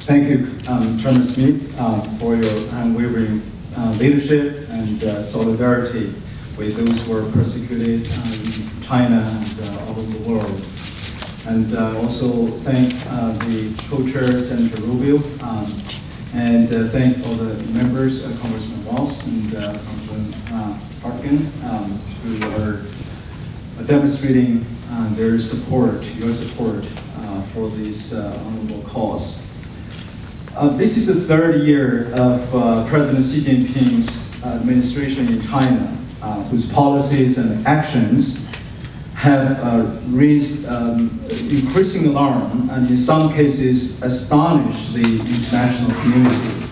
Thank you, Chairman Smith, for your unwavering leadership and solidarity with those who are persecuted in China and all over the world. And also thank the co-chair, Senator Rubio, and thank all the members, Congressman Walz and Congressman Harkin, who are demonstrating their support, your support for this honorable cause. This is the third year of President Xi Jinping's administration in China, whose policies and actions have raised increasing alarm and in some cases astonished the international community.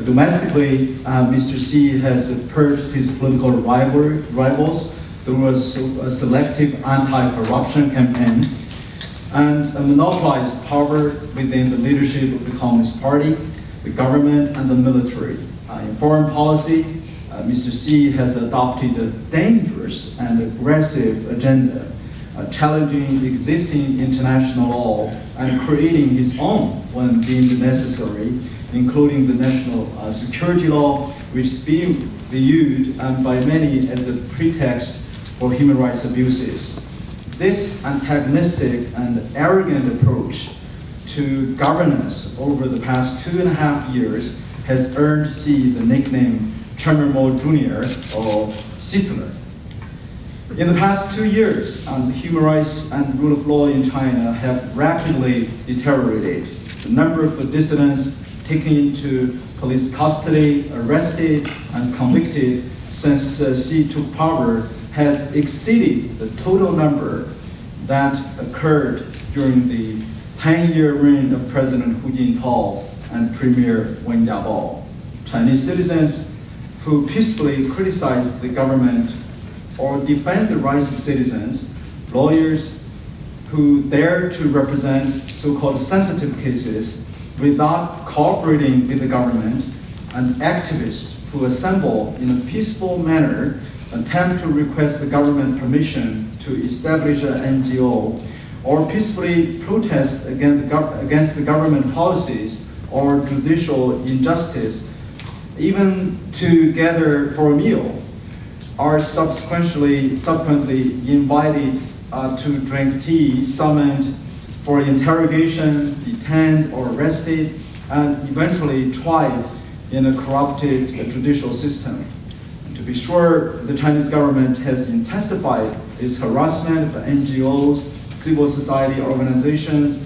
Domestically, Mr. Xi has purged his political rivals through a selective anti-corruption campaign and monopolized power within the leadership of the Communist Party, the government, and the military. In foreign policy, Mr. Xi has adopted a dangerous and aggressive agenda, challenging existing international law and creating his own when deemed necessary, including the national security law, which is being viewed by many as a pretext for human rights abuses. This antagonistic and arrogant approach to governance over the past 2.5 years has earned Xi the nickname Chairman Mao Jr. or Hitler. In the past 2 years, human rights and rule of law in China have rapidly deteriorated. The number of dissidents taken into police custody, arrested, and convicted since Xi took power has exceeded the total number that occurred during the 10-year reign of President Hu Jintao and Premier Wen Jiabao. Chinese citizens who peacefully criticize the government or defend the rights of citizens, lawyers who dare to represent so-called sensitive cases without cooperating with the government, and activists who assemble in a peaceful manner, attempt to request the government permission to establish an NGO, or peacefully protest against the government policies or judicial injustice, even to gather for a meal, are subsequently invited to drink tea, summoned for interrogation, detained or arrested, and eventually tried in a corrupted judicial system. And to be sure, the Chinese government has intensified its harassment of NGOs, civil society organizations,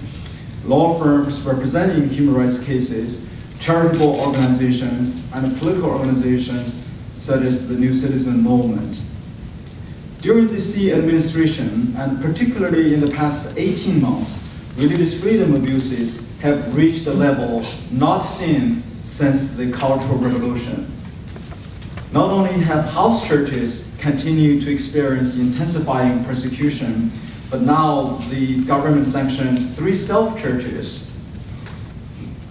law firms representing human rights cases, charitable organizations, and political organizations such as the New Citizen Movement. During the Xi administration, and particularly in the past 18 months, religious freedom abuses have reached a level not seen since the Cultural Revolution. Not only have house churches continued to experience intensifying persecution, but now the government-sanctioned 3 self-churches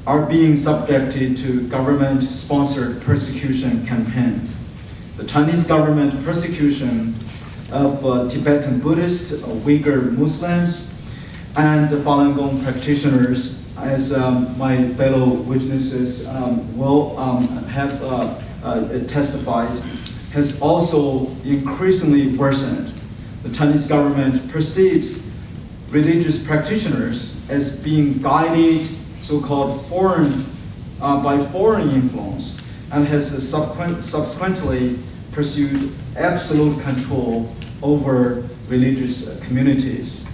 are being subjected to government-sponsored persecution campaigns. The Chinese government persecution of Tibetan Buddhists, Uyghur Muslims, and Falun Gong practitioners, as my fellow witnesses will have testified, has also increasingly worsened. The Chinese government perceives religious practitioners as being guided, so-called by foreign influence, and has subsequently pursued absolute control over religious communities.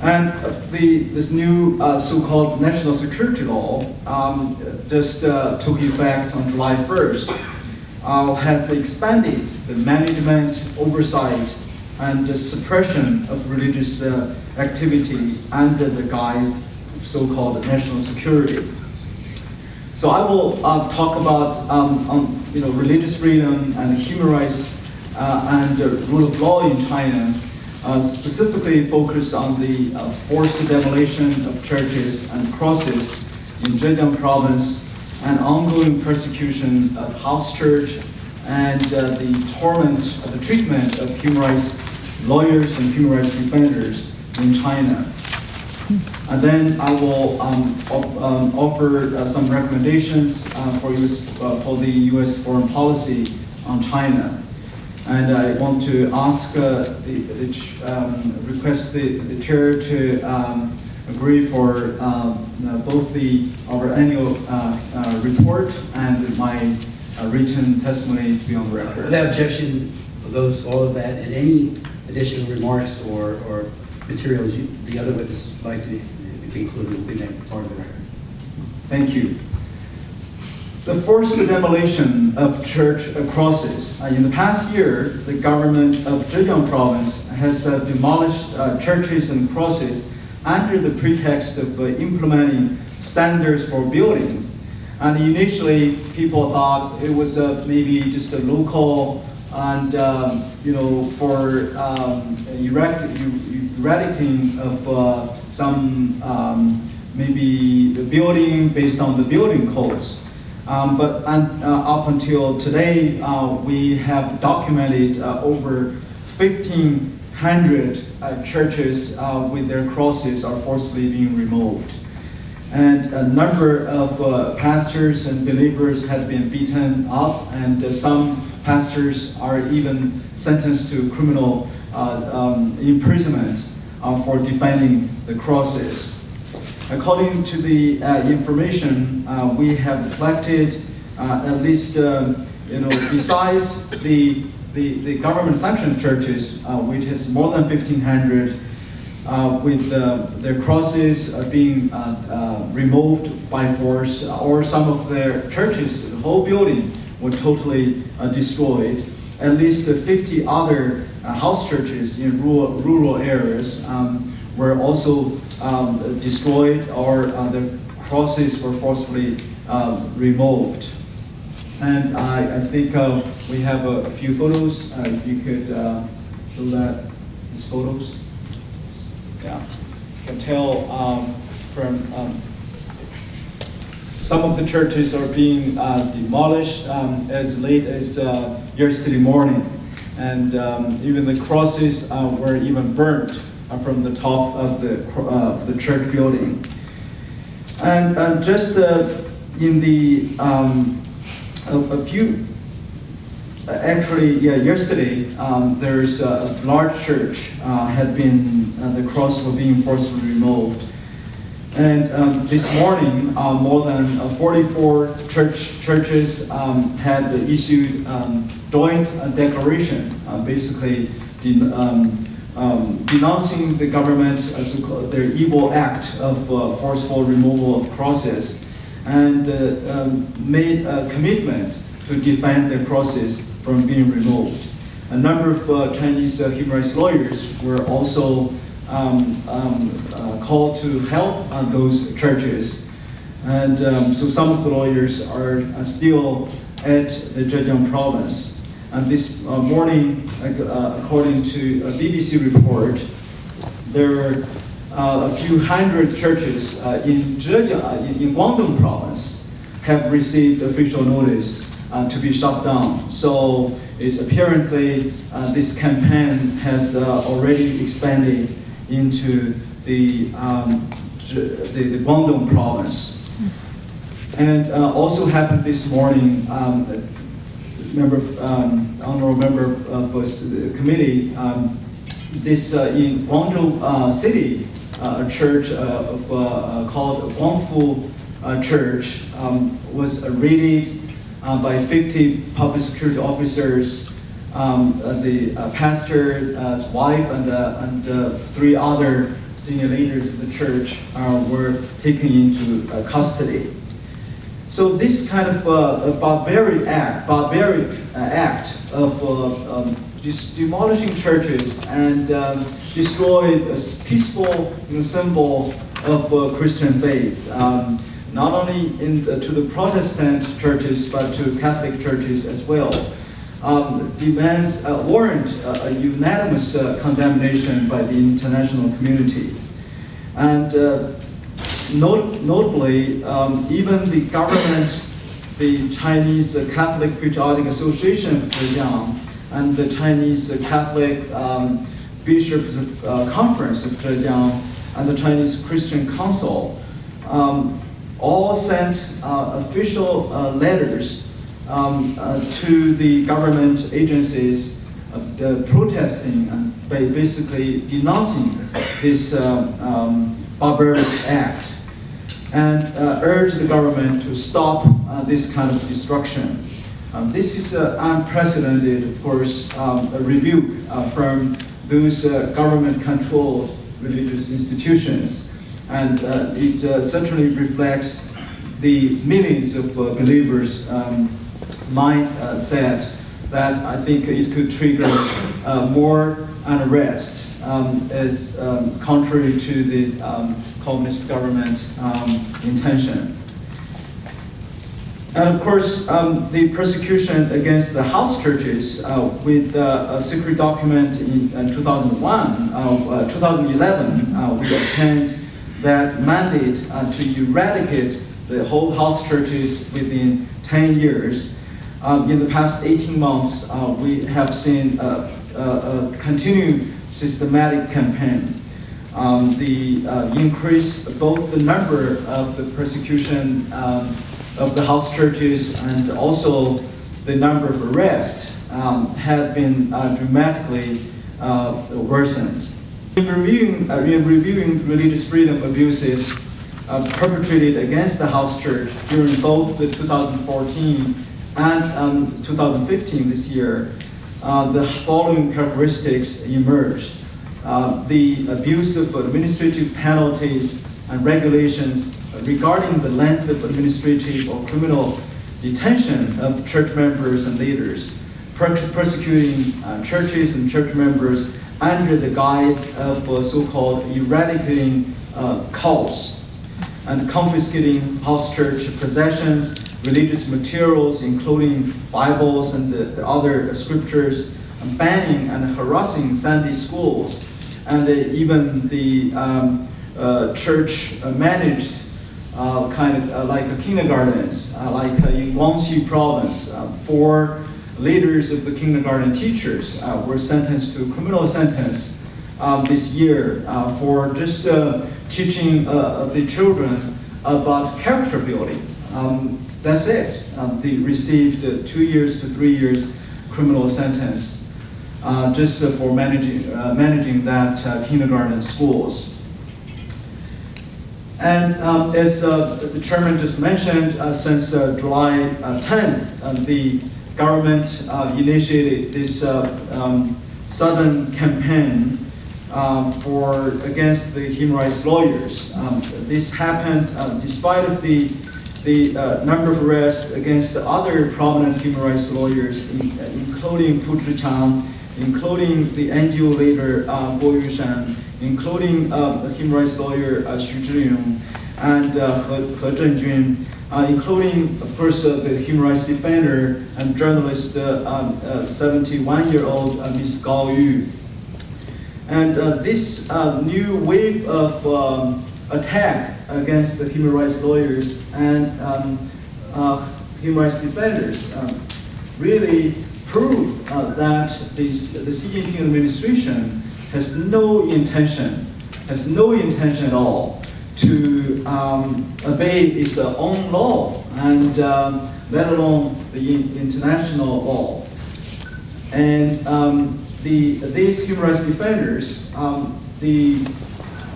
And this new so-called national security law just took effect on July 1st, has expanded the management, oversight, and the suppression of religious activity under the guise of so-called national security. So I will talk about religious freedom and human rights and the rule of law in China, specifically focus on the forced demolition of churches and crosses in Zhejiang province and ongoing persecution of house church and the treatment of human rights lawyers and human rights defenders in China. And then I will offer some recommendations for the U.S. foreign policy on China. And I want to ask, request the chair to agree for both our annual report and my written testimony to be on the record. Without objection, all of that, and any additional remarks or materials the other witnesses would like to include will be made part of the record. Thank you. The forced demolition of church crosses. In the past year, the government of Zhejiang province has demolished churches and crosses under the pretext of implementing standards for buildings. And initially, people thought it was maybe just a local and for eradicating of some maybe the building based on the building codes. But up until today, we have documented over 1,500 churches with their crosses are forcibly being removed. And a number of pastors and believers have been beaten up, and some pastors are even sentenced to criminal imprisonment for defending the crosses. According to the information we have collected, at least besides the government-sanctioned churches, which is more than 1,500, with their crosses being removed by force, or some of their churches, the whole building was totally destroyed. At least 50 other house churches in rural areas were also destroyed, or the crosses were forcefully removed. And I think we have a few photos. If you could show these photos. Yeah, you can tell from some of the churches are being demolished as late as yesterday morning, and even the crosses were even burnt from the top of the church building. And just in the yesterday there's a large church had been the cross were being forcibly removed, and this morning more than 44 churches had issued joint declaration, basically denouncing the government as their evil act of forceful removal of crosses, and made a commitment to defend their crosses from being removed. A number of Chinese human rights lawyers were also called to help those churches. And so some of the lawyers are still at the Zhejiang province. And this morning, according to a BBC report, there are a few hundred churches in Zhejiang, in Guangdong province, have received official notice to be shut down. So it's apparently this campaign has already expanded into the Guangdong province. And also happened this morning, honorable member of the committee, this in Guangzhou city, a church called Guangfu Church was raided by 50 public security officers. The pastor's wife and 3 other senior leaders of the church were taken into custody. So this kind of barbaric act of just demolishing churches and destroy a peaceful symbol of Christian faith, not only to the Protestant churches but to Catholic churches as well, warrant a unanimous condemnation by the international community. And notably, even the government, the Chinese Catholic Patriotic Association of Zhejiang, and the Chinese Catholic Bishops Conference of Zhejiang and the Chinese Christian Council all sent official letters to the government agencies protesting and basically denouncing this barbaric act, and urged the government to stop this kind of destruction. This is unprecedented, of course, a rebuke from those government-controlled religious institutions. And it certainly reflects the millions of believers' mindset that I think it could trigger more unrest as contrary to the communist government intention. And of course, the persecution against the house churches with a secret document in 2011, we obtained that mandate to eradicate the whole house churches within 10 years. In the past 18 months, we have seen a continued systematic campaign. The increase, both the number of the persecution of the house churches and also the number of arrests had been dramatically worsened. In reviewing religious freedom abuses perpetrated against the house church during both the 2014 and 2015 this year, the following characteristics emerged. The abuse of administrative penalties and regulations regarding the length of administrative or criminal detention of church members and leaders, persecuting churches and church members under the guise of so-called eradicating cults, and confiscating house church possessions, religious materials, including Bibles and the other scriptures, banning and harassing Sunday schools, and even the church managed kind of like kindergartens, like in Guangxi province, 4 leaders of the kindergarten teachers were sentenced to criminal sentence this year for just teaching the children about character building. That's it. They received 2 years to 3 years criminal sentence just for managing that kindergarten schools. And as the chairman just mentioned, since July 10th, the government initiated this sudden campaign against the human rights lawyers. This happened despite of the number of arrests against other prominent human rights lawyers, including Pu Zhiqiang, including the NGO leader Guo Yushan, including the human rights lawyer Xu Zhiyong, and He Zhenjun, including, of course, the human rights defender and journalist 71-year-old Ms. Gao Yu. And this new wave of attack against the human rights lawyers and human rights defenders really prove that the Xi Jinping administration has no intention at all to obey its own law, and let alone the international law. And these human rights defenders, they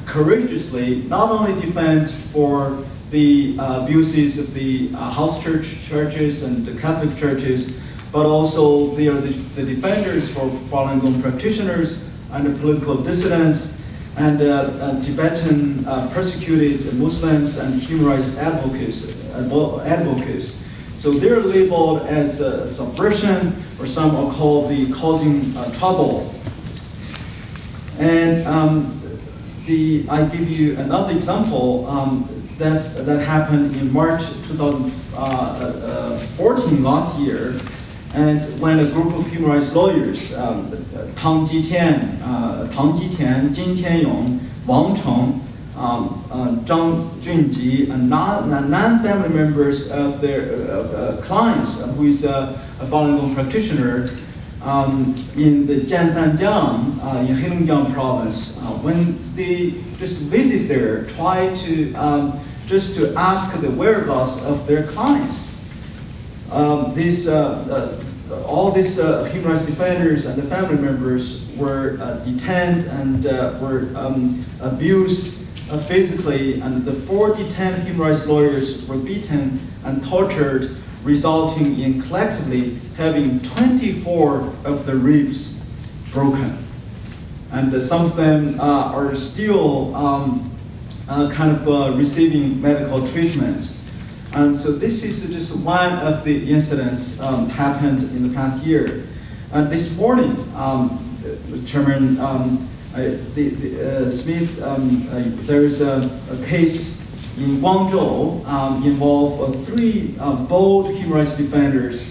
courageously not only defend for the abuses of the house churches and the Catholic churches, but also they are the defenders for Falun Gong practitioners and the political dissidents and Tibetan persecuted Muslims and human rights advocates. So they're labeled as subversion, or some are called the causing trouble. And I give you another example that happened in March 2014 last year, and when a group of human rights lawyers, Tang Jitian, Jin Tianyong, Wang Cheng, Zhang Junji, and non-family members of their clients, who is a Falun Gong practitioner, in the Jianzhanjiang, in Heilongjiang province, when they just visit there, try to just to ask the whereabouts of their clients. All these human rights defenders and the family members were detained and were abused physically, and the 4 detained human rights lawyers were beaten and tortured, resulting in collectively having 24 of the ribs broken. And some of them are still receiving medical treatment. And so this is just one of the incidents happened in the past year. And this morning, Chairman Smith, there is a case in Guangzhou involve 3 bold human rights defenders.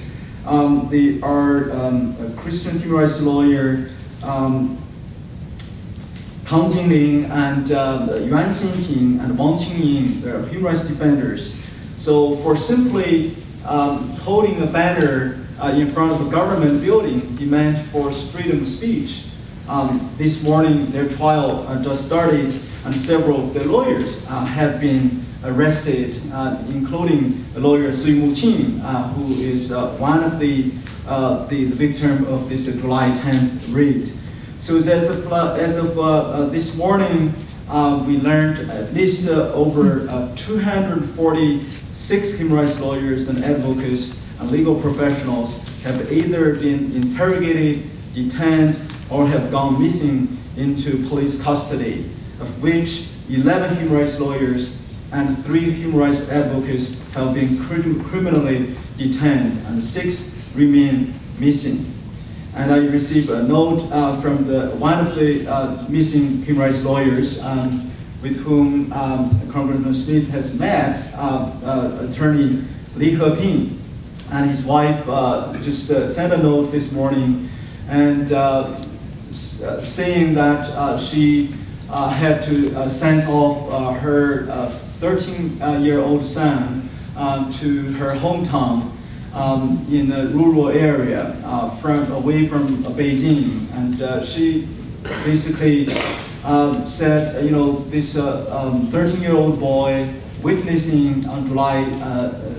They are a Christian human rights lawyer, Tang Jingling and Yuan Xinting and Wang Qingying. They are human rights defenders. So for simply holding a banner in front of a government building, demand for freedom of speech, this morning their trial just started, and several of the lawyers have been arrested, including the lawyer Sui Muqing, who is one of the victim of this July 10th raid. So as of this morning, we learned at least over 246 human rights lawyers and advocates and legal professionals have either been interrogated, detained, or have gone missing into police custody, of which 11 human rights lawyers and 3 human rights advocates have been criminally detained, and 6 remain missing. And I received a note from one of the missing human rights lawyers with whom Congressman Smith has met, attorney Li Heping, and his wife just sent a note this morning and saying that she had to send off her 13-year-old son to her hometown in a rural area away from Beijing. And she basically said, this 13-year-old boy witnessing on July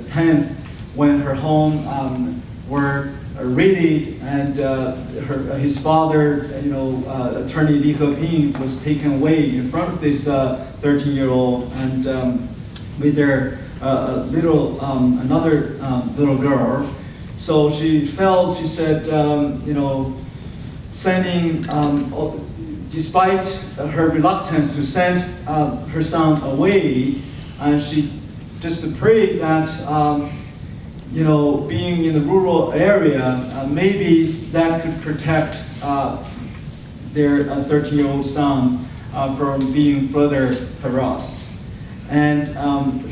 10th when her home were raided, and his father, attorney Li Heping, was taken away in front of this 13-year-old, and with their another little girl. So she felt, she said, sending, despite her reluctance to send her son away, and she just prayed that being in the rural area, maybe that could protect their 13-year-old son from being further harassed. And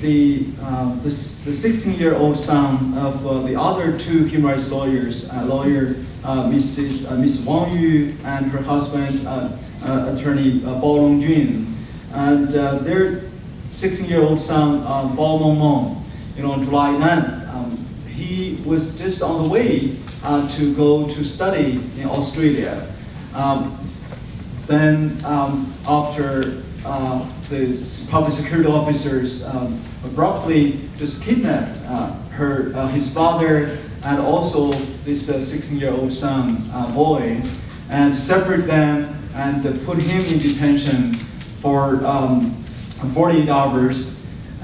the 16-year-old son of the other 2 human rights lawyers, Miss Wang Yu and her husband, attorney Bao Longjun, and their 16-year-old son, Bao Mengmeng, on July 9th, he was just on the way to go to study in Australia. Then after the public security officers abruptly just kidnapped his father and also this 16-year-old son, boy, and separate them and put him in detention for 48 hours.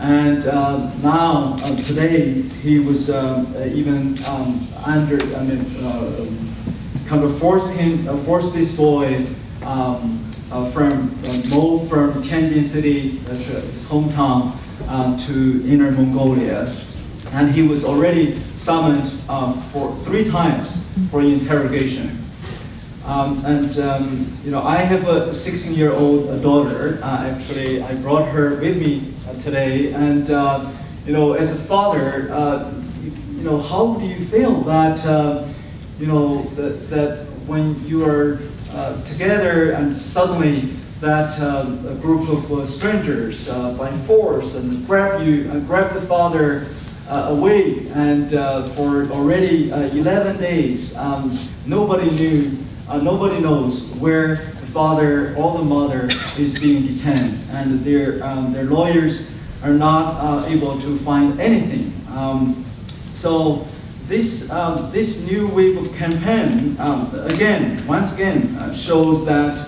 And now, today, he was even forced this boy move from Tianjin City, that's his hometown, to Inner Mongolia. And he was already summoned for 3 times for interrogation. I have a 16-year-old daughter. Actually, I brought her with me today. And as a father, how do you feel that that when you are together and suddenly that a group of strangers by force and grab you and grab the father away, and for already 11 days, nobody knows where the father or the mother is being detained, and their lawyers are not able to find anything. So this new wave of campaign once again shows that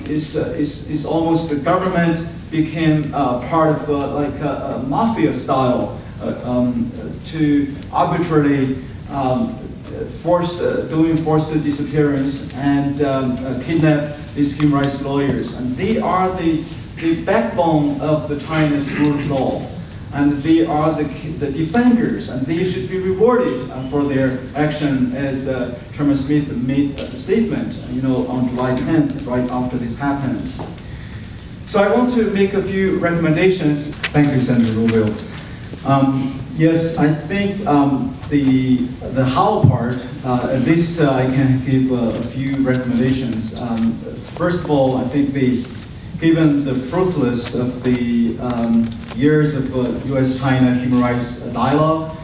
it's almost the government became part of like a mafia style to arbitrarily doing forced disappearance and kidnap these human rights lawyers, and they are the backbone of the China's rule of law. And they are the defenders, and they should be rewarded for their action, as Chairman Smith made a statement, on July 10th, right after this happened. So I want to make a few recommendations. Thank you, Senator Rubio. Yes, I think the how part, at least I can give a few recommendations. First of all, I think given the fruitless of the years of U.S.-China human rights dialogue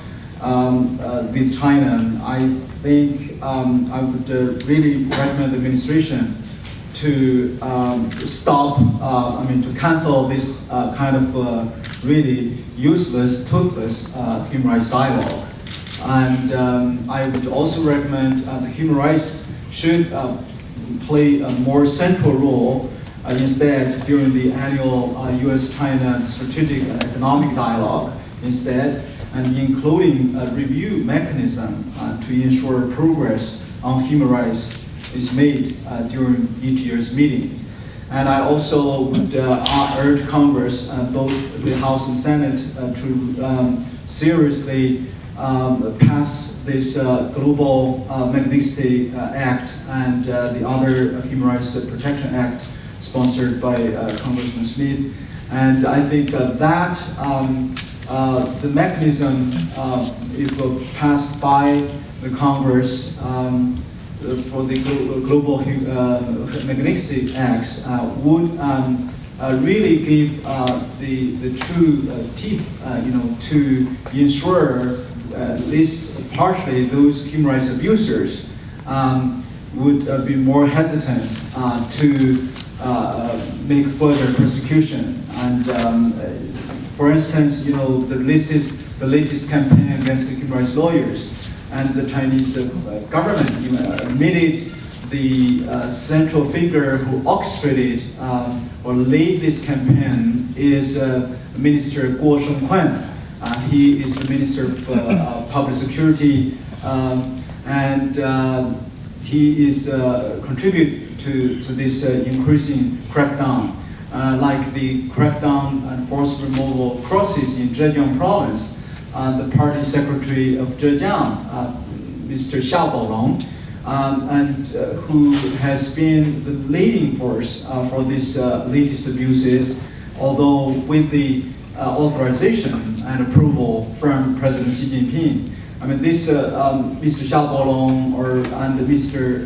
with China, I think I would really recommend the administration to stop, to cancel this kind of really useless, toothless human rights dialogue. And I would also recommend the human rights should play a more central role instead during the annual U.S.-China strategic and economic dialogue instead, and including a review mechanism to ensure progress on human rights is made during each year's meeting. And I also would urge Congress, both the House and Senate, to seriously pass this Global Magnitsky Act and the other Human Rights Protection Act sponsored by Congressman Smith. And I think that the mechanism, if passed by the Congress for the Global Magnitsky Acts, would really give the true teeth, to ensure at least partially those human rights abusers would be more hesitant to make further persecution. And for instance, the latest campaign against the human rights lawyers, and the Chinese government admitted the central figure who orchestrated or led this campaign is Minister Guo Shengquan. He is the Minister of Public Security, and he is contributed to this increasing crackdown, like the crackdown and forced removal of crosses in Zhejiang province. The party secretary of Zhejiang, Mr. Xia Baolong, and who has been the leading force for these latest abuses, although with the authorization and approval from President Xi Jinping. This Mr. Xia Baolong and Mr.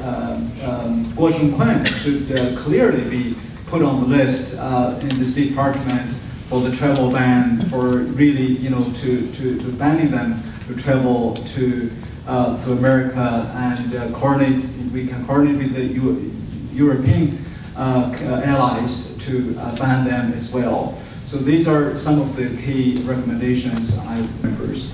Guo Shengquan should clearly be put on the list in the State Department for the travel ban, for really, to banning them to travel to America, and we can coordinate with the European allies to ban them as well. So these are some of the key recommendations.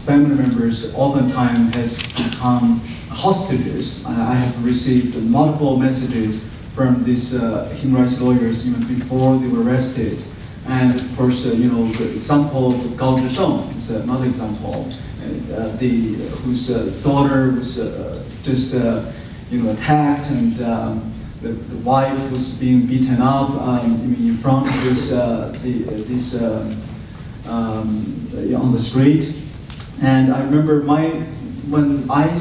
Family members oftentimes has become hostages. I have received multiple messages from these human rights lawyers even before they were arrested. And of course, the example of Gao Zhisheng is another example, whose daughter was just attacked, and the wife was being beaten up in front of this on the street. And I remember when I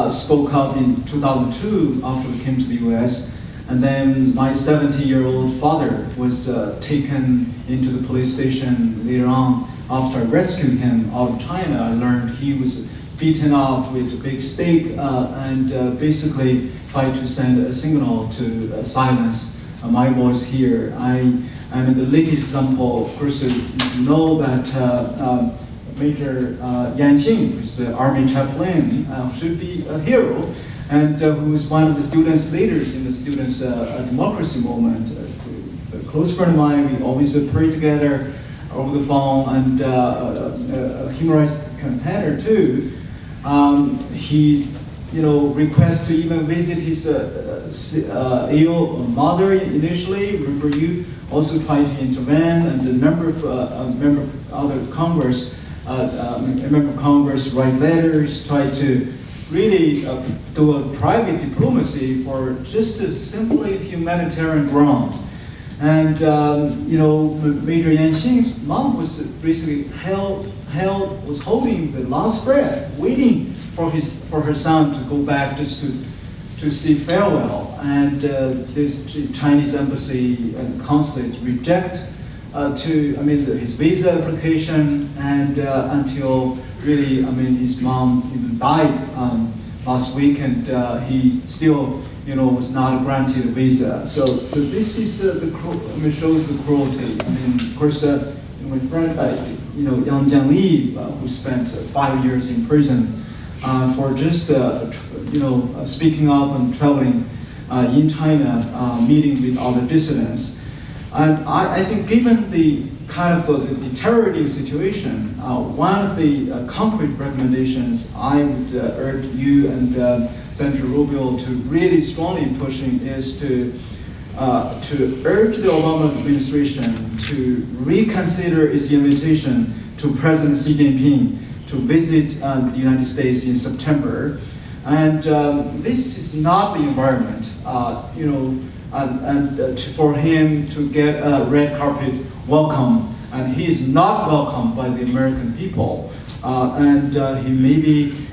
spoke up in 2002 after we came to the U.S., and then my 70-year-old father was taken into the police station later on. After I rescued him out of China, I learned he was beaten up with a big stake and basically tried to send a signal to silence my voice here. And the latest example, of course, you know that Major Yan Xing, who's the army chaplain, should be a hero, and who is one of the students' leaders in the students' democracy movement. A close friend of mine, we always pray together over the phone, and a human rights campaigner too. He, requests to even visit his ill mother initially. Remember, you also tried to intervene, and a member of other Congress, member of Congress write letters, try to really do a private diplomacy for just a simply humanitarian ground. And Major Yan Xing's mom was basically was holding the last breath, waiting for her son to go back just to say farewell. And this Chinese embassy and consulate reject his visa application, and until really his mom even died last week, and he still was not granted a visa. So this is shows the cruelty. Of course, my friend Yang Jiangli, who spent 5 years in prison for just speaking up and traveling in China, meeting with other dissidents. And I think, given the kind of the deteriorating situation, one of the concrete recommendations I would urge you and Senator Rubio to really strongly pushing is to urge the Obama administration to reconsider its invitation to President Xi Jinping to visit the United States in September. And this is not the environment, for him to get a red carpet welcome. And he is not welcomed by the American people. And he may be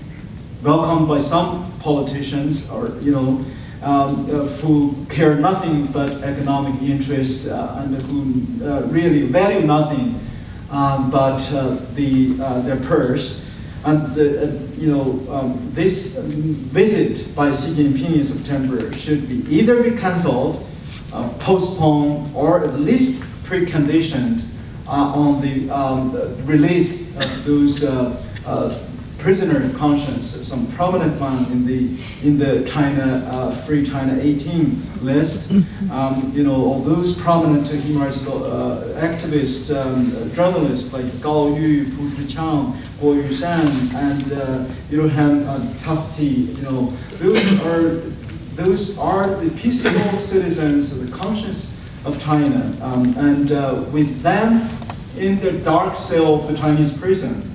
welcomed by some politicians, or who care nothing but economic interest, and who really value nothing but their purse. And this visit by Xi Jinping in September should be either be cancelled, postponed, or at least preconditioned on the release of those prisoner of conscience, some prominent one in the China Free China 18 list. All those prominent human rights activists, journalists like Gao Yu, Pu Zhiqiang, Guo Yushan, and Han Tafti. Those are the peaceful citizens of the conscience of China, and with them in the dark cell of the Chinese prison,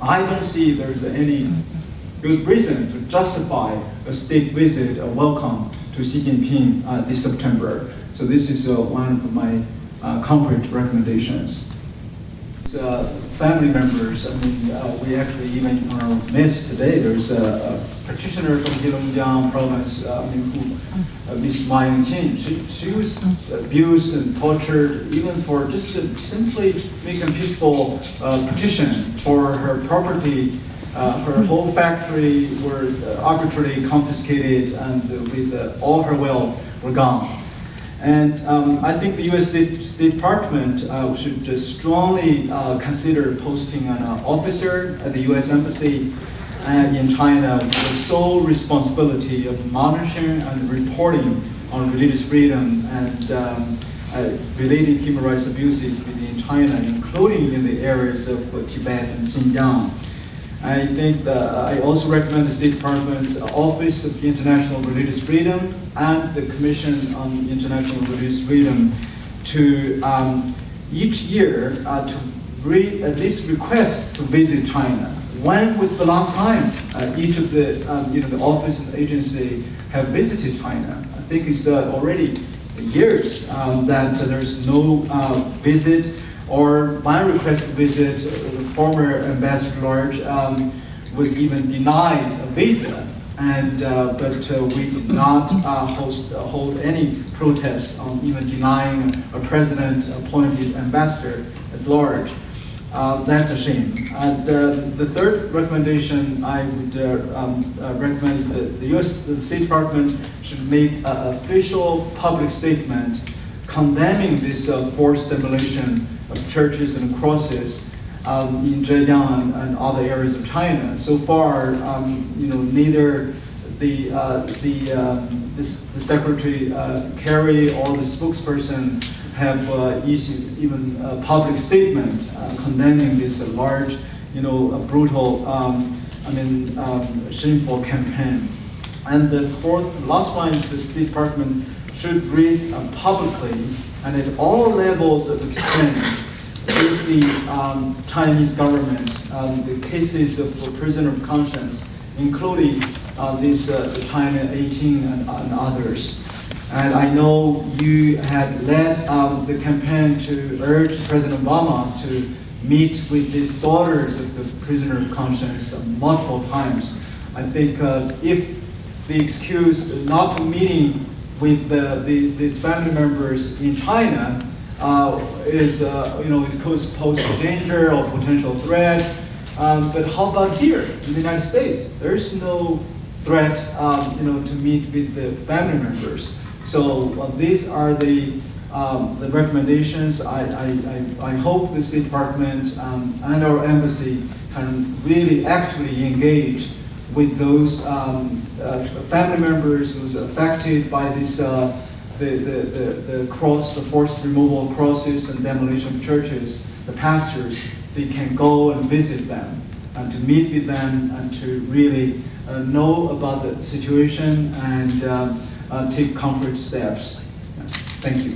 I don't see there's any good reason to justify a state visit, a welcome to Xi Jinping this September. So this is one of my concrete recommendations. Family members, we actually, even in our midst today, there's a practitioner from Heilongjiang province who, Miss Ma Yongqing, she was abused and tortured even for just simply making a peaceful petition for her property. Her whole factory were arbitrarily confiscated, and with all her wealth were gone. And I think the U.S. State Department should strongly consider posting an officer at the U.S. Embassy in China with the sole responsibility of monitoring and reporting on religious freedom and related human rights abuses within China, including in the areas of Tibet and Xinjiang. I think I also recommend the State Department's Office of International Religious Freedom and the Commission on International Religious Freedom to each year to at least request to visit China. When was the last time each of the office and agency have visited China? I think it's already years that there's no visit. Or my request to visit, the former ambassador large was even denied a visa, and but we did not hold any protest on even denying a president-appointed ambassador at large. That's a shame. And the third recommendation I would recommend the U.S. State Department should make an official public statement condemning this forced demolition of churches and crosses, in Zhejiang and other areas of China. So far, neither the Secretary Kerry or the spokesperson have issued even a public statement condemning this large, brutal, shameful campaign. And the last one is the State Department should raise publicly and at all levels of exchange with the Chinese government the cases of prisoner of conscience, including the China 18 and others. And I know you had led the campaign to urge President Obama to meet with these daughters of the prisoner of conscience multiple times. I think if the excuse not meeting with these family members in China is, it could pose a danger or potential threat. But how about here in the United States? There's no threat, to meet with the family members. So these are the recommendations. I hope the State Department and our embassy can really actively engage with those family members who's affected by this the forced removal of crosses and demolition of churches. The pastors, they can go and visit them and to meet with them and to really know about the situation and take concrete steps. Thank you.